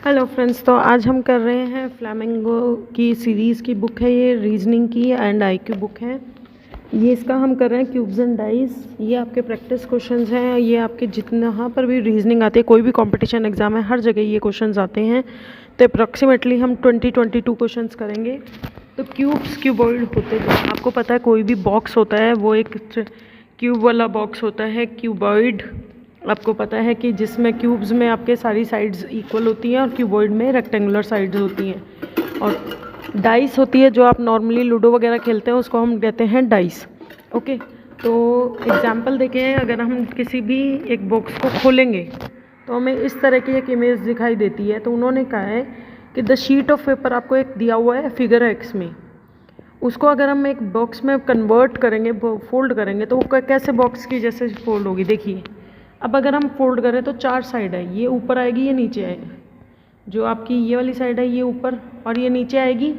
Hello friends, तो आज हम कर रहे हैं फ्लैमिंगो की सीरीज़ की बुक है। ये रीजनिंग की एंड आईक्यू बुक है। ये इसका हम कर रहे हैं क्यूब्स एंड डाइस। ये आपके प्रैक्टिस क्वेश्चंस हैं। ये आपके जितना पर भी रीजनिंग आती है, कोई भी कंपटीशन एग्जाम है, हर जगह ये क्वेश्चंस आते हैं। तो अप्रॉक्सीमेटली हम 22 क्वेश्चंस करेंगे। तो क्यूब्स क्यूबॉइड होते हैं, आपको पता है कोई भी बॉक्स होता है वो एक क्यूब वाला बॉक्स होता है। क्यूबॉइड आपको पता है कि जिसमें क्यूब्स में आपके सारी साइड्स इक्वल होती हैं और क्यूबॉइड में रेक्टेंगुलर साइड्स होती हैं। और डाइस होती है जो आप नॉर्मली लूडो वगैरह खेलते हैं, उसको हम कहते हैं डाइस। ओके, तो एग्जांपल देखें, अगर हम किसी भी एक बॉक्स को खोलेंगे तो हमें इस तरह की एक इमेज दिखाई देती है। तो उन्होंने कहा है कि द शीट ऑफ पेपर आपको एक दिया हुआ है फिगर एक्स में, उसको अगर हम एक बॉक्स में कन्वर्ट करेंगे, फोल्ड करेंगे, तो वो कैसे बॉक्स की जैसे फोल्ड होगी। देखिए, अब अगर हम फोल्ड करें तो चार साइड है, ये ऊपर आएगी, ये नीचे आएगी। जो आपकी ये वाली साइड है ये ऊपर और ये नीचे आएगी,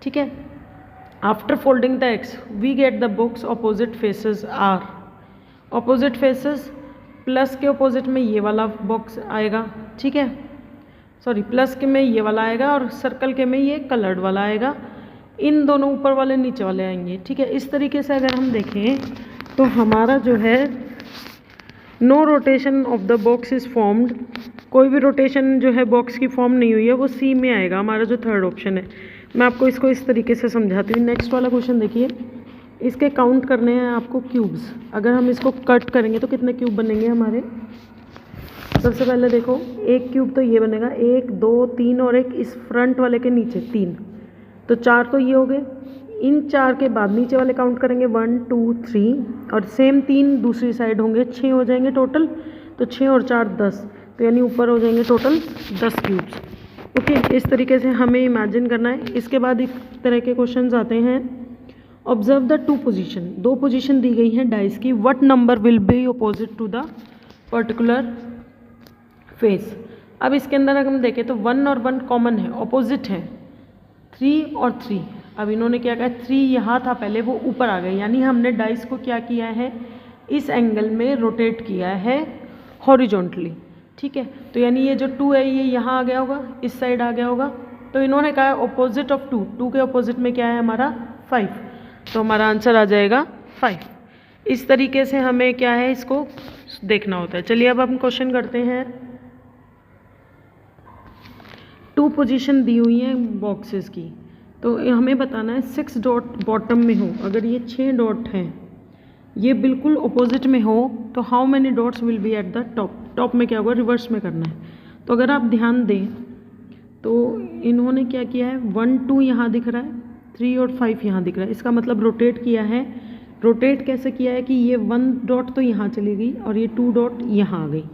ठीक है। After folding the X we get the box opposite faces are. Opposite faces, plus के ऑपोजिट में ये वाला बॉक्स आएगा, ठीक है। सॉरी, प्लस के में ये वाला आएगा और सर्कल के में ये कलर्ड वाला आएगा। इन दोनों ऊपर वाले नीचे वाले आएंगे, ठीक है। इस तरीके से अगर हम देखें तो हमारा जो है no rotation of the box is formed. कोई भी रोटेशन जो है बॉक्स की फॉर्म नहीं हुई है, वो सी में आएगा, हमारा जो थर्ड ऑप्शन है। मैं आपको इसको इस तरीके से समझाती हूँ। नेक्स्ट वाला क्वेश्चन देखिए, इसके काउंट करने हैं आपको क्यूब्स। अगर हम इसको कट करेंगे तो कितने क्यूब बनेंगे हमारे। सबसे पहले देखो, एक क्यूब तो ये बनेगा, 1 2 3 और एक इस फ्रंट वाले के नीचे 3, तो 4 तो ये हो गए। इन 4 के बाद नीचे वाले काउंट करेंगे 1 2 3 और सेम 3 दूसरी साइड होंगे, 6 हो जाएंगे टोटल। तो 6 और 4 10, तो यानी ऊपर हो जाएंगे टोटल 10 क्यूब्स। ओके, इस तरीके से हमें इमेजिन करना है। इसके बाद इस तरह के क्वेश्चंस आते हैं। ऑब्जर्व द 2 पोजीशन, 2 पोजीशन दी गई हैं डाइस की। What number will be opposite to the particular face. अब इसके अंदर अगर हम देखें तो 1 और 1 कॉमन है, ऑपोजिट है। 3 और 3, अब इन्होंने क्या कहा, 3 यहाँ था पहले, वो ऊपर आ गए, यानी हमने डाइस को क्या किया है, इस एंगल में रोटेट किया है हॉरिजॉन्टली, ठीक है। तो यानी ये जो 2 है ये यहाँ आ गया होगा, इस साइड आ गया होगा। तो इन्होंने कहा ऑपोजिट ऑफ 2, 2 के ऑपोजिट में क्या है हमारा 5, तो हमारा आंसर आ जाएगा 5। इस तरीके से हमें क्या है, इसको देखना होता है। चलिए अब हम क्वेश्चन करते हैं। 2 पोजीशन दी हुई हैं बॉक्सेस की, तो हमें बताना है 6 डॉट बॉटम में हो। अगर ये 6 डॉट हैं, ये बिल्कुल अपोजिट में हो, तो how many dots will be at the top. Top में क्या होगा, रिवर्स में करना है। तो अगर आप ध्यान दें तो इन्होंने क्या किया है, 1 2 यहाँ दिख रहा है, 3 और 5 यहाँ दिख रहा है। इसका मतलब रोटेट किया है। रोटेट कैसे किया है कि ये 1 डॉट तो यहाँ चली गई और ये 2 डॉट यहाँ आ गई,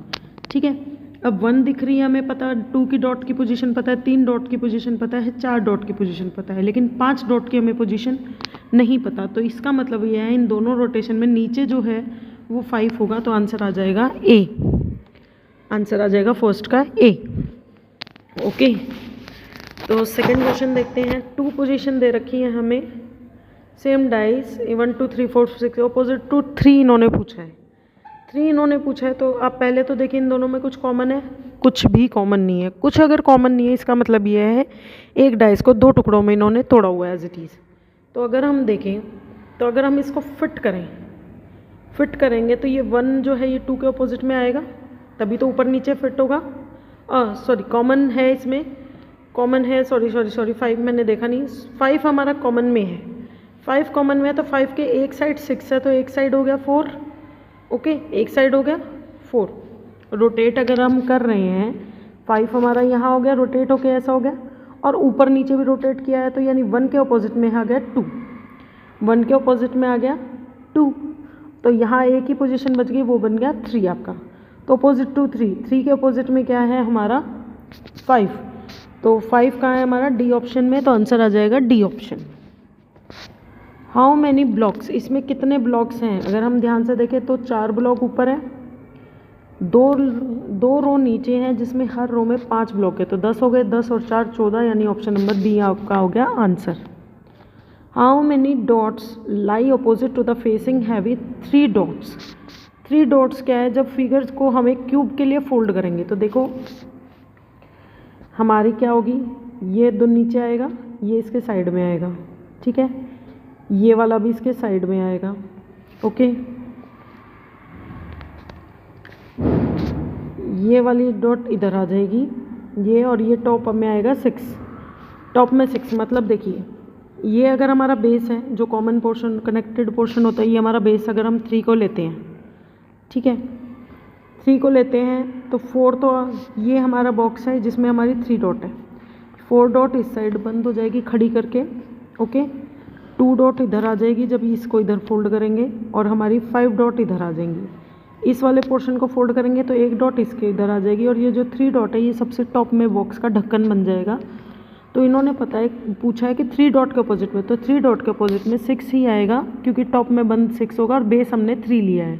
ठीक है। अब 1 दिख रही है, हमें पता, 2 की डॉट की पोजीशन पता है, 3 डॉट की पोजीशन पता है, 4 डॉट की पोजीशन पता है, लेकिन 5 डॉट की हमें पोजीशन नहीं पता। तो इसका मतलब ये है, इन दोनों रोटेशन में नीचे जो है वो 5 होगा, तो आंसर आ जाएगा ए। आंसर आ जाएगा फर्स्ट का ए। ओके, तो सेकंड क्वेश्चन देखते हैं। 2 पोजीशन दे रखी है हमें, सेम डाइस, 1 2 3 4 6, अपोजिट टू 3 इन्होंने पूछा है। 3 इन्होंने पूछा है, तो आप पहले तो देखिए इन दोनों में कुछ कॉमन है, कुछ भी कॉमन नहीं है। कुछ अगर कॉमन नहीं है, इसका मतलब ये है एक डाइस को 2 टुकड़ों में इन्होंने तोड़ा हुआ है एज इट इज़। तो अगर हम देखें, तो अगर हम इसको फिट करेंगे तो ये 1 जो है ये 2 के अपोजिट में आएगा, तभी तो ऊपर नीचे फिट होगा। सॉरी, कॉमन है इसमें, कॉमन है, सॉरी 5 मैंने देखा नहीं, 5 हमारा कॉमन में है। 5 कॉमन में है, तो 5 के एक साइड 6 है, तो एक साइड हो गया 4। ओके, एक साइड हो गया 4। रोटेट अगर हम कर रहे हैं, 5 हमारा यहाँ हो गया, रोटेट होके ऐसा हो गया, और ऊपर नीचे भी रोटेट किया है, तो यानी 1 के अपोजिट में आ गया 2, 1 के अपोजिट में आ गया 2, तो यहाँ एक ही पोजीशन बच गई, वो बन गया 3 आपका। तो अपोजिट टू 3 के अपोजिट में क्या है हमारा 5, तो 5 कहाँ है हमारा, डी ऑप्शन में, तो आंसर आ जाएगा D option. How many blocks, इसमें कितने ब्लॉक्स हैं। अगर हम ध्यान से देखें तो 4 ब्लॉक ऊपर है, 2 रो नीचे हैं, जिसमें हर रो में 5 ब्लॉक है, तो 10 हो गए, 10 और 4 14, यानी ऑप्शन नंबर बी आपका हो गया answer. How many dots lie opposite to the facing heavy 3 dots. 3 dots क्या है, जब फिगर्स को हमें क्यूब के लिए फोल्ड करेंगे, तो देखो हमारी क्या होगी, ये दो नीचे आएगा, ये इसके साइड में आएगा, ठीक है, ये वाला भी इसके साइड में आएगा। ओके, ये वाली डॉट इधर आ जाएगी, ये, और ये टॉप में आएगा 6, टॉप में 6 मतलब देखिए ये अगर हमारा बेस है, जो कॉमन पोर्शन कनेक्टेड पोर्शन होता है, ये हमारा बेस अगर हम 3 को लेते हैं, ठीक है, 3 को लेते हैं तो 4 तो ये हमारा बॉक्स है जिसमें हमारी 3 डॉट है, 4 डॉट इस साइड बंद हो जाएगी खड़ी करके। ओके, 2 डॉट इधर आ जाएगी जब इसको इधर फोल्ड करेंगे, और हमारी 5 डॉट इधर आ जाएंगी। इस वाले पोर्शन को फोल्ड करेंगे तो 1 डॉट इसके इधर आ जाएगी, और ये जो 3 डॉट है ये सबसे टॉप में बॉक्स का ढक्कन बन जाएगा। तो इन्होंने पूछा है कि 3 डॉट के अपोजिट में, तो 3 डॉट के अपोजिट में 6 ही आएगा, क्योंकि टॉप में बंद 6 होगा और बेस हमने 3 लिया है,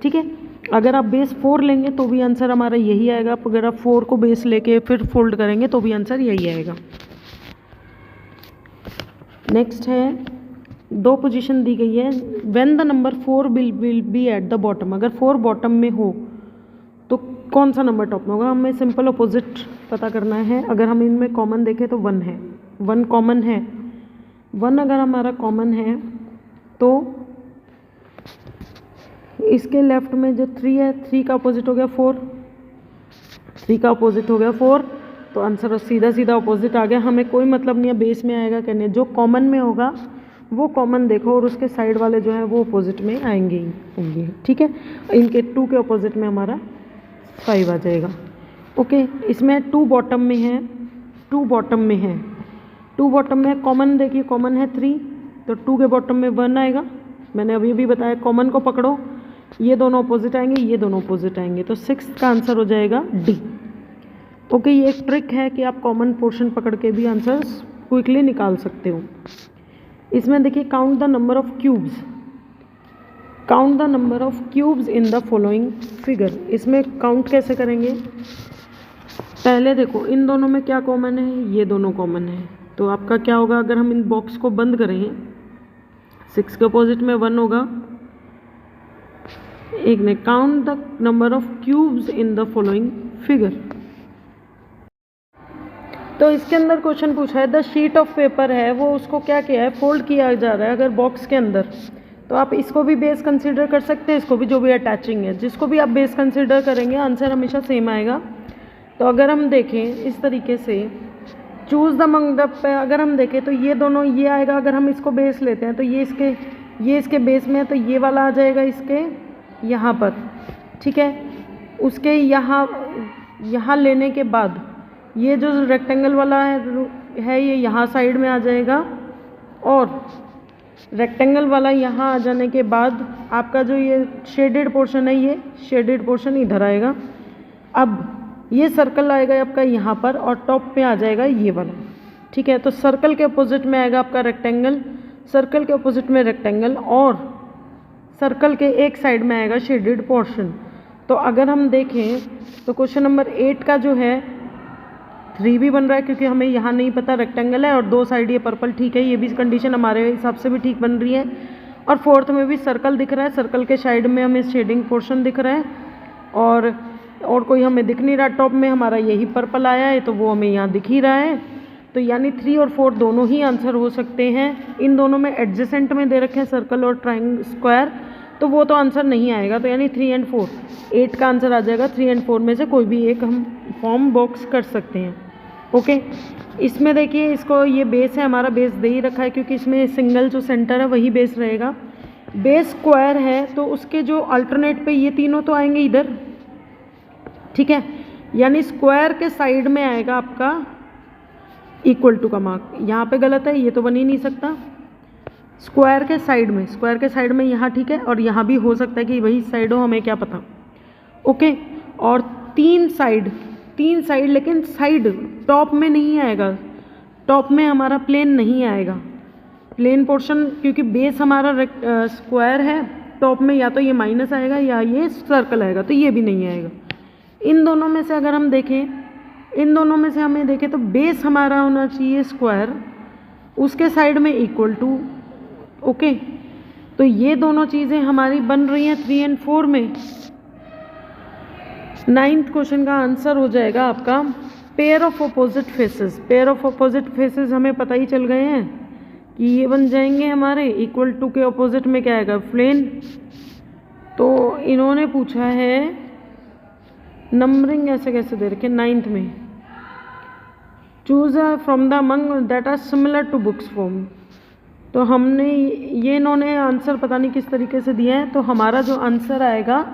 ठीक है। अगर आप बेस 4 लेंगे तो भी आंसर हमारा यही आएगा, अगर आप 4 को बेस लेके फिर फोल्ड करेंगे तो भी आंसर यही आएगा। नेक्स्ट है, 2 पोजीशन दी गई है, when the number 4 will be at the bottom, अगर 4 बॉटम में हो तो कौन सा नंबर टॉप में होगा, हमें सिंपल अपोजिट पता करना है। अगर हम इनमें कॉमन देखें तो 1 है, 1 कॉमन है, 1 अगर हमारा कॉमन है तो इसके लेफ्ट में जो 3 है, 3 का अपोजिट हो गया 4, 3 का अपोजिट हो गया 4, तो आंसर सीधा सीधा अपोजिट आ गया। हमें कोई मतलब नहीं है बेस में आएगा कहने, जो कॉमन में होगा वो कॉमन देखो, और उसके साइड वाले जो है वो अपोजिट में आएंगे ही होंगे, ठीक है। इनके 2 के अपोजिट में हमारा 5 आ जाएगा। ओके, इसमें 2 बॉटम में है, 2 बॉटम में है, 2 बॉटम में कॉमन देखिए, कॉमन है 3, तो 2 के बॉटम में 1 आएगा। मैंने अभी भी बताया कॉमन को पकड़ो, ये दोनों अपोजिट आएंगे, ये दोनों अपोजिट आएंगे, तो 6 का आंसर हो जाएगा डी। ओके, ये एक ट्रिक है कि आप कॉमन पोर्शन पकड़ के भी आंसर्स क्विकली निकाल सकते हो। इसमें देखिए, count the number of cubes, count the number of cubes in the following figure. इसमें काउंट कैसे करेंगे, पहले देखो इन दोनों में क्या कॉमन है, ये दोनों कॉमन है, तो आपका क्या होगा, अगर हम इन बॉक्स को बंद करें, 6 के अपोजिट में 1 होगा, एक ने count the number of cubes in the following figure. तो इसके अंदर क्वेश्चन पूछा है, द शीट ऑफ पेपर है वो उसको क्या किया है, फोल्ड किया जा रहा है अगर बॉक्स के अंदर, तो आप इसको भी बेस कंसीडर कर सकते हैं, इसको भी, जो भी अटैचिंग है, जिसको भी आप बेस कंसीडर करेंगे आंसर हमेशा सेम आएगा। तो अगर हम देखें इस तरीके से, चूज़ द अमंग द, अगर हम देखें तो ये दोनों, ये आएगा, अगर हम इसको बेस लेते हैं तो ये इसके बेस में है, तो ये वाला आ जाएगा इसके यहाँ पर, ठीक है। उसके यहाँ लेने के बाद ये जो रेक्टेंगल वाला है ये यहाँ साइड में आ जाएगा, और रेक्टेंगल वाला यहाँ आ जाने के बाद आपका जो ये शेडेड पोर्शन है, ये शेडेड पोर्शन इधर आएगा। अब ये सर्कल आएगा आपका यहाँ पर, और टॉप पे आ जाएगा ये वाला, ठीक है। तो सर्कल के अपोजिट में आएगा आपका रेक्टेंगल, सर्कल के अपोजिट में रेक्टेंगल, और सर्कल के एक साइड में आएगा शेडेड पोर्शन। तो अगर हम देखें तो क्वेश्चन नंबर 8 का जो है 3 भी बन रहा है, क्योंकि हमें यहाँ नहीं पता रेक्टेंगल है और 2 साइड ये पर्पल, ठीक है, ये भी कंडीशन हमारे हिसाब से भी ठीक बन रही है। और 4th में भी सर्कल दिख रहा है, सर्कल के साइड में हमें शेडिंग पोर्शन दिख रहा है, और कोई हमें दिख नहीं रहा। टॉप में हमारा यही पर्पल आया है, तो वो हमें यहाँ दिख ही रहा है, तो यानी 3 और 4 दोनों ही आंसर हो सकते हैं। इन दोनों में एडजेसेंट में दे रखे हैं सर्कल और ट्रायंगल स्क्वायर, तो वो तो आंसर नहीं आएगा, तो यानी 3 एंड 4, 8 का आंसर आ जाएगा। 3 एंड 4 में से कोई भी एक हम फॉर्म बॉक्स कर सकते हैं। ओके, इसमें देखिए, इसको ये बेस है, हमारा बेस दे ही रखा है, क्योंकि इसमें सिंगल जो सेंटर है वही बेस रहेगा। बेस स्क्वायर है तो उसके जो अल्टरनेट पे ये तीनों तो आएंगे इधर, ठीक है, यानी स्क्वायर के साइड में आएगा आपका इक्वल टू का मार्क, यहाँ पे गलत है, ये तो बन ही नहीं सकता। स्क्वायर के साइड में यहाँ, ठीक है, और यहाँ भी हो सकता है कि वही साइड हो, हमें क्या पता। ओके, और 3 साइड, लेकिन साइड टॉप में नहीं आएगा, टॉप में हमारा प्लेन नहीं आएगा, प्लेन पोर्शन, क्योंकि बेस हमारा स्क्वायर है, टॉप में या तो ये माइनस आएगा या ये सर्कल आएगा, तो ये भी नहीं आएगा। इन दोनों में से अगर हम देखें, इन दोनों में से हमें देखें तो बेस हमारा होना चाहिए स्क्वायर, उसके साइड में इक्वल टू। ओके, तो ये दोनों चीज़ें हमारी बन रही हैं 3 एंड 4 में। 9th क्वेश्चन का आंसर हो जाएगा आपका pair of opposite faces, pair of opposite faces हमें पता ही चल गए हैं कि ये बन जाएंगे हमारे इक्वल टू के अपोजिट में क्या आएगा, प्लेन। तो इन्होंने पूछा है नंबरिंग ऐसे कैसे दे रखे, 9th में choose from the among that are similar to books form. तो हमने ये इन्होंने आंसर पता नहीं किस तरीके से दिया है, तो हमारा जो आंसर आएगा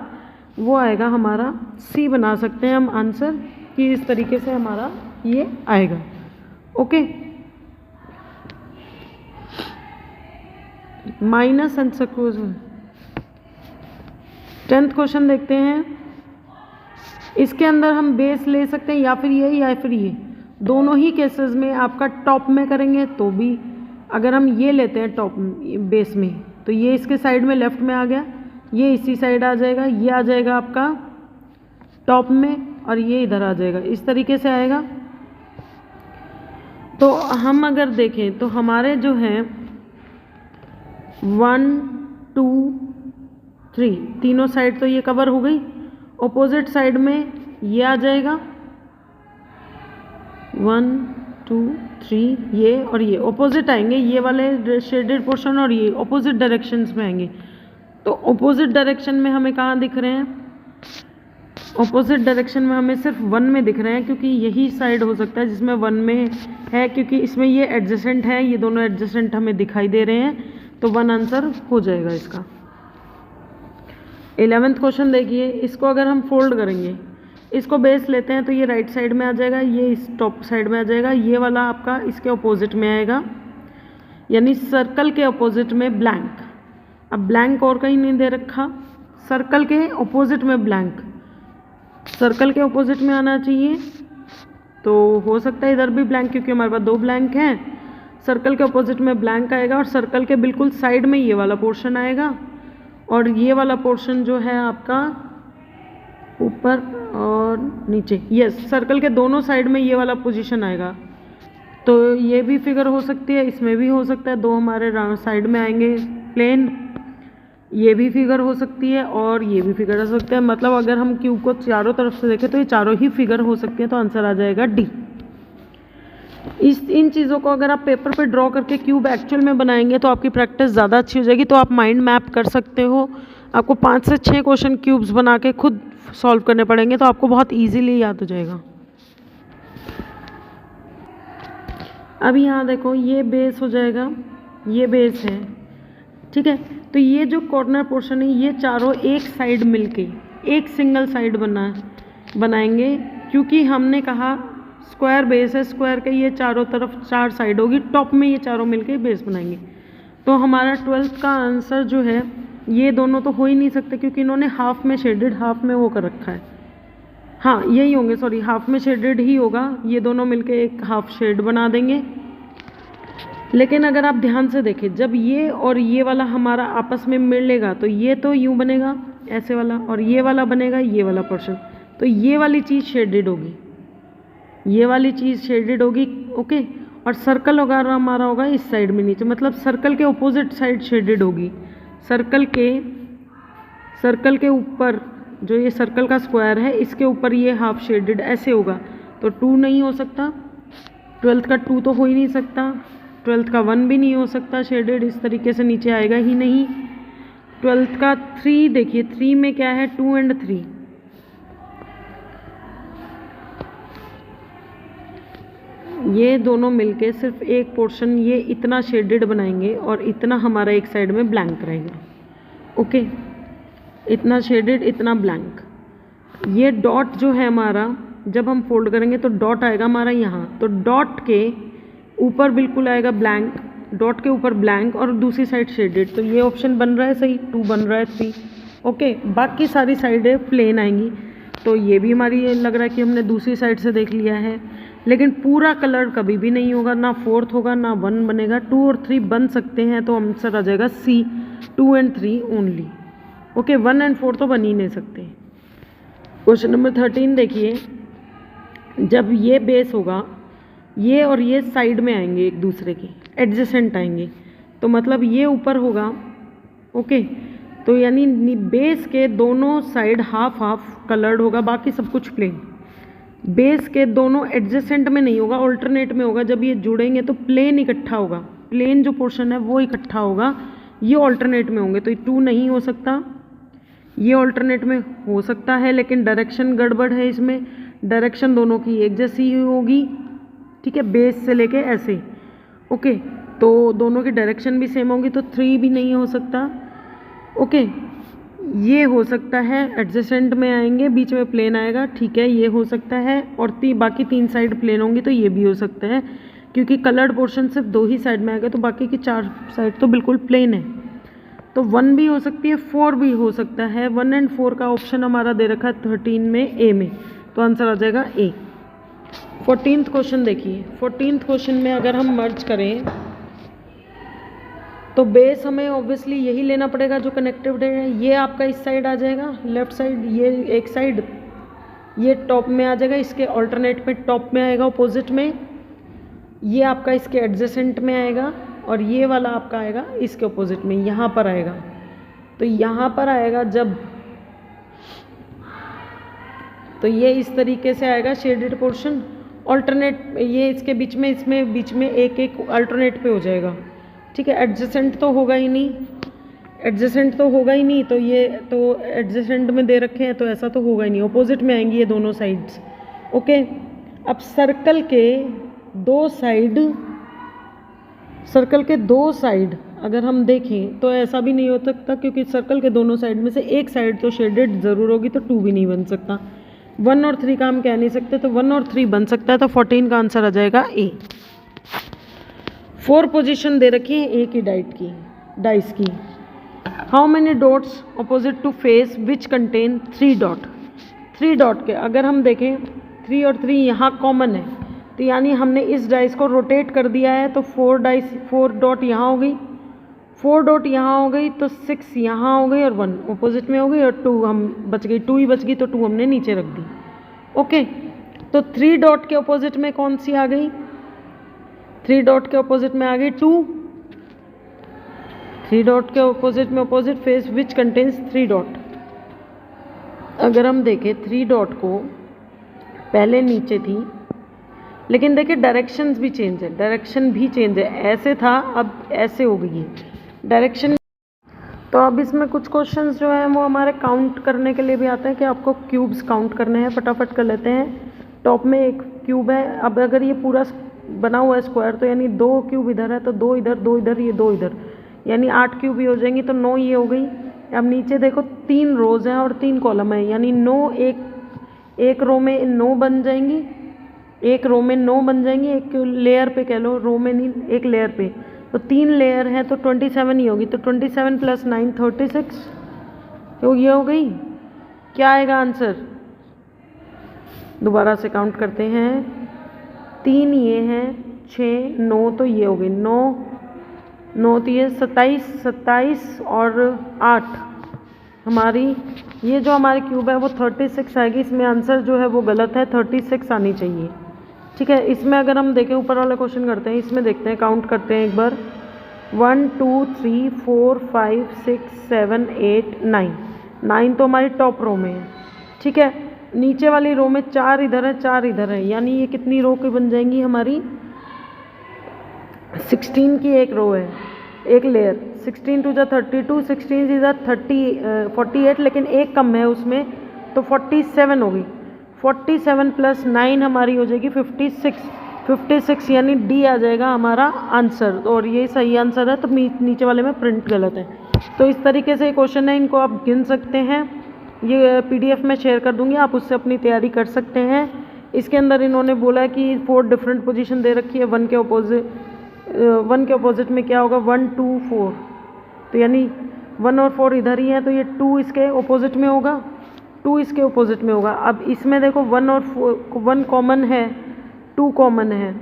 वो आएगा हमारा सी, बना सकते हैं हम आंसर कि इस तरीके से हमारा ये आएगा। Okay, minus and sucrose. 10th question देखते हैं। इसके अंदर हम बेस ले सकते हैं या फिर ये, दोनों ही केसेस में आपका टॉप में करेंगे तो भी, अगर हम ये लेते हैं टॉप बेस में तो ये इसके साइड में लेफ्ट में आ गया, ये इसी साइड आ जाएगा, ये आ जाएगा आपका टॉप में और ये इधर आ जाएगा, इस तरीके से आएगा। तो हम अगर देखें तो हमारे जो हैं 1 2 3 तीनों साइड तो ये कवर हो गई। ऑपोजिट साइड में ये आ जाएगा 1 2 3, ये और ये ऑपोजिट आएंगे, ये वाले शेडेड पोर्शन और ये ऑपोजिट डायरेक्शंस में आएंगे। तो ऑपोजिट डायरेक्शन में हमें कहाँ दिख रहे हैं, ऑपोजिट डायरेक्शन में हमें सिर्फ 1 में दिख रहे हैं, क्योंकि यही साइड हो सकता है जिसमें 1 में है, क्योंकि इसमें ये एडजेसेंट है, ये दोनों एडजेसेंट हमें दिखाई दे रहे हैं, तो 1 आंसर हो जाएगा इसका। 11th क्वेश्चन देखिए, इसको अगर हम फोल्ड करेंगे, इसको बेस लेते हैं तो ये राइट साइड में आ जाएगा, ये इस टॉप साइड में आ जाएगा, ये वाला आपका इसके अपोजिट में आएगा, यानी सर्कल के अपोजिट में ब्लैंक। अब ब्लैंक और कहीं नहीं दे रखा, सर्कल के अपोजिट में ब्लैंक, सर्कल के अपोजिट में आना चाहिए। तो हो सकता है इधर भी ब्लैंक, क्योंकि हमारे पास 2 ब्लैंक हैं। सर्कल के अपोजिट में ब्लैंक आएगा और सर्कल के बिल्कुल साइड में ये वाला पोर्शन आएगा, और ये वाला पोर्शन जो है आपका ऊपर और नीचे, यस, सर्कल के दोनों साइड में ये वाला पोजीशन आएगा। तो ये भी फिगर हो सकती है, इसमें भी हो सकता है, 2 हमारे साइड में आएंगे प्लेन, ये भी फिगर हो सकती है और ये भी फिगर हो सकता है। मतलब अगर हम क्यूब को चारों तरफ से देखें तो ये चारों ही फिगर हो सकती है, तो आंसर आ जाएगा डी। इन चीज़ों को अगर आप पेपर पे ड्रॉ करके क्यूब एक्चुअल में बनाएंगे तो आपकी प्रैक्टिस ज़्यादा अच्छी हो जाएगी। तो आप माइंड मैप कर सकते हो, आपको 5 से 6 क्वेश्चन क्यूब्स बना के खुद सॉल्व करने पड़ेंगे, तो आपको बहुत ईजीली याद हो जाएगा। अब यहाँ देखो, ये बेस हो जाएगा, ये बेस है, ठीक है। तो ये जो कॉर्नर पोर्शन है, ये चारों एक साइड मिलके एक सिंगल साइड बनाएंगे, क्योंकि हमने कहा स्क्वायर बेस है, स्क्वायर के ये चारों तरफ 4 साइड होगी, टॉप में ये चारों मिलके बेस बनाएंगे। तो हमारा 12th का आंसर जो है, ये दोनों तो हो ही नहीं सकते, क्योंकि इन्होंने हाफ में शेडेड, हाफ में वो कर रखा है, हाँ यही होंगे, सॉरी हाफ में शेडेड ही होगा, ये दोनों मिलके एक हाफ शेड बना देंगे। लेकिन अगर आप ध्यान से देखें, जब ये और ये वाला हमारा आपस में मिलेगा तो ये तो यूँ बनेगा ऐसे वाला, और ये वाला बनेगा ये वाला पोर्शन, तो ये वाली चीज़ शेडेड होगी, ये वाली चीज़ शेडेड होगी, ओके। और सर्कल होगा हमारा होगा इस साइड में नीचे, मतलब सर्कल के ऑपोजिट साइड शेडेड होगी। सर्कल के ऊपर जो ये सर्कल का स्क्वायर है, इसके ऊपर ये हाफ शेडेड ऐसे होगा, तो 2 नहीं हो सकता, 12th का 2 तो हो ही नहीं सकता, 12th का 1 भी नहीं हो सकता शेडेड, इस तरीके से नीचे आएगा ही नहीं। 12th का 3 देखिए, 3 में क्या है, 2 और 3, ये दोनों मिलके सिर्फ एक पोर्शन ये इतना शेडेड बनाएंगे और इतना हमारा एक साइड में ब्लैंक रहेगा, ओके। इतना शेडेड, इतना ब्लैंक। ये डॉट जो है हमारा, जब हम फोल्ड करेंगे तो डॉट आएगा हमारा यहाँ, तो डॉट के ऊपर बिल्कुल आएगा ब्लैंक, डॉट के ऊपर ब्लैंक और दूसरी साइड शेडेड। तो ये ऑप्शन बन रहा है सही, 2 बन रहा है 3, ओके। बाकी सारी साइडें प्लेन आएंगी, तो ये भी हमारी ये लग रहा है कि हमने दूसरी साइड से देख लिया है। लेकिन पूरा कलर कभी भी नहीं होगा, ना 4th होगा ना 1 बनेगा, 2 और 3 बन सकते हैं, तो आंसर आ जाएगा सी, 2 और 3 ओनली, ओके। 1 और 4 तो बन ही नहीं सकते। क्वेश्चन नंबर 13 देखिए, जब ये बेस होगा, ये और ये साइड में आएंगे, एक दूसरे के एडजेसेंट आएंगे, तो मतलब ये ऊपर होगा, ओके। तो यानी बेस के दोनों साइड हाफ हाफ कलर्ड होगा, बाकी सब कुछ प्लेन। बेस के दोनों एडजेसेंट में नहीं होगा, ऑल्टरनेट में होगा। जब ये जुड़ेंगे तो प्लेन इकट्ठा होगा, प्लेन जो पोर्शन है वो इकट्ठा होगा, ये ऑल्टरनेट में होंगे, तो ये 2 नहीं हो सकता। ये ऑल्टरनेट में हो सकता है लेकिन डायरेक्शन गड़बड़ है, इसमें डायरेक्शन दोनों की एक जैसी ही होगी, ठीक है, बेस से लेके ऐसे, ओके, तो दोनों की डायरेक्शन भी सेम होगी, तो 3 भी नहीं हो सकता, ओके। ये हो सकता है एडजेसेंट में आएंगे, बीच में प्लेन आएगा, ठीक है, ये हो सकता है, और बाकी 3 साइड प्लेन होंगी, तो ये भी हो सकता है, क्योंकि कलर्ड पोर्शन सिर्फ 2 ही साइड में आएगा, तो बाकी की 4 साइड तो बिल्कुल प्लेन है। तो 1 भी हो सकती है, 4 भी हो सकता है। 1 एंड 4 का ऑप्शन हमारा दे रखा है 13 में, ए में, तो आंसर आ जाएगा ए। 14th क्वेश्चन देखिए। 14th क्वेश्चन में अगर हम मर्ज करें तो बेस हमें ऑब्वियसली यही लेना पड़ेगा जो कनेक्टिव है। ये आपका इस साइड आ जाएगा, लेफ्ट साइड, ये एक साइड, ये टॉप में आ जाएगा, इसके ऑल्टरनेट में टॉप में आएगा, अपोजिट में। ये आपका इसके एडजेसेंट में आएगा, और ये वाला आपका आएगा इसके अपोजिट में, यहाँ पर आएगा। तो यहाँ पर आएगा जब, तो ये इस तरीके से आएगा शेडेड पोर्शन, ऑल्टरनेट, ये इसके बीच में, इसमें बीच में एक एक अल्टरनेट पे हो जाएगा, ठीक है। एडजेसेंट तो होगा ही नहीं, एडजेसेंट तो होगा ही नहीं, तो ये तो एडजेसेंट में दे रखे हैं, तो ऐसा तो होगा ही नहीं, अपोजिट में आएंगी ये दोनों साइड्स, ओके। अब सर्कल के दो साइड अगर हम देखें तो ऐसा भी नहीं हो सकता, क्योंकि सर्कल के दोनों साइड में से एक साइड तो शेडेड ज़रूर होगी, तो 2 भी नहीं बन सकता। 1 और 3 का हम कह नहीं सकते, तो 1 और 3 बन सकता है, तो 14 का आंसर आ जाएगा ए। 4 पोजीशन दे रखी है ए की डाइस की। How many dots opposite to face which contain 3 dot. 3 dot के अगर हम देखें, 3 और 3 यहाँ कॉमन है, तो यानी हमने इस डाइस को रोटेट कर दिया है, तो 4 डॉट यहाँ हो गई, 4 डॉट यहाँ हो गई, तो 6 यहाँ हो गई, और 1 अपोजिट में हो गई, और 2 हम बच गई, 2 ही बच गई, तो 2 हमने नीचे रख दी, ओके। तो 3 डॉट के अपोजिट में कौन सी आ गई, 3 डॉट के अपोजिट में आ गई 2। 3 डॉट के अपोजिट में opposite face which contains 3 dot. अगर हम देखें 3 डॉट को, पहले नीचे थी, लेकिन देखिए डायरेक्शंस भी चेंज है, डायरेक्शन भी चेंज है, ऐसे था अब ऐसे हो गई है डायरेक्शन। तो अब इसमें कुछ क्वेश्चंस जो हैं वो हमारे काउंट करने के लिए भी आते हैं कि आपको क्यूब्स काउंट करने हैं, फटाफट कर लेते हैं। टॉप में एक क्यूब है, अब अगर ये पूरा बना हुआ है स्क्वायर, तो यानी 2 क्यूब इधर है, तो 2 इधर, 2 इधर, ये 2 इधर, यानी 8 क्यूब ही हो जाएंगी, तो 9 ये हो गई। अब नीचे देखो 3 रोज हैं और 3 कॉलम है, यानी 9 एक रो में 9 बन जाएंगी, एक रो में 9 बन जाएंगी, एक लेयर पे कह लो, रो में नहीं, एक लेयर पे, तो 3 लेयर है, तो 27 ही होगी, तो 27 + 9 36, तो ये हो गई। क्या आएगा आंसर, दोबारा से काउंट करते हैं, 3 ये हैं, 6 9, तो ये हो गई 9 तो ये 27 और 8 हमारी, ये जो हमारी क्यूब है वो 36 आएगी। इसमें आंसर जो है वो गलत है, 36 आनी चाहिए, ठीक है। इसमें अगर हम देखें, ऊपर वाला क्वेश्चन करते हैं, इसमें देखते हैं, काउंट करते हैं एक बार, 1 2 3 4 5 6 7 8 9 तो हमारी टॉप रो में है, ठीक है। नीचे वाली रो में 4 इधर है, 4 इधर है, यानी ये कितनी रो की बन जाएंगी हमारी, 16 की एक रो है, एक लेयर, 16 2 जा 32, 16 से 48, लेकिन एक कम है उसमें, तो 47 होगी। 47 + 9 हमारी हो जाएगी 56 यानी डी आ जाएगा हमारा आंसर, और ये सही आंसर है, तो नीचे वाले में प्रिंट गलत है। तो इस तरीके से क्वेश्चन है, इनको आप गिन सकते हैं, ये PDF में शेयर कर दूंगी, आप उससे अपनी तैयारी कर सकते हैं। इसके अंदर इन्होंने बोला कि 4 डिफरेंट पोजीशन दे रखी है, 1 के अपोजिट में क्या होगा, 1 2 4, तो यानी 1 और 4 इधर ही है, तो ये 2 इसके अपोजिट में होगा, 2 इसके अपोजिट में होगा। अब इसमें देखो 1 और 1 कॉमन है, 2 कॉमन है,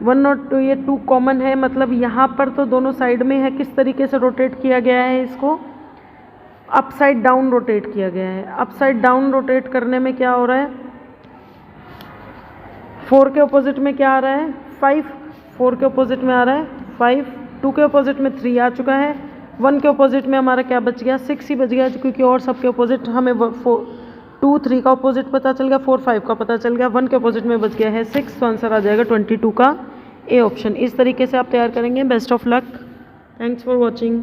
1 और 2, ये 2 कॉमन है, मतलब यहाँ पर तो दोनों साइड में है। किस तरीके से रोटेट किया गया है, इसको अपसाइड डाउन रोटेट किया गया है। अपसाइड डाउन रोटेट करने में क्या हो रहा है, 4 के अपोजिट में क्या आ रहा है, 5, 4 के अपोजिट में आ रहा है 5, 2 के अपोजिट में 3 आ चुका है, 1 के अपोजिट में हमारा क्या बच गया, 6 ही बच गया, क्योंकि और सबके अपोजिट हमें 2 3 का अपोजिट पता चल गया, 4 5 का पता चल गया, 1 के अपोजिट में बच गया है 6, तो आंसर आ जाएगा 22 का ए ऑप्शन। इस तरीके से आप तैयार करेंगे। Best of luck, thanks for watching.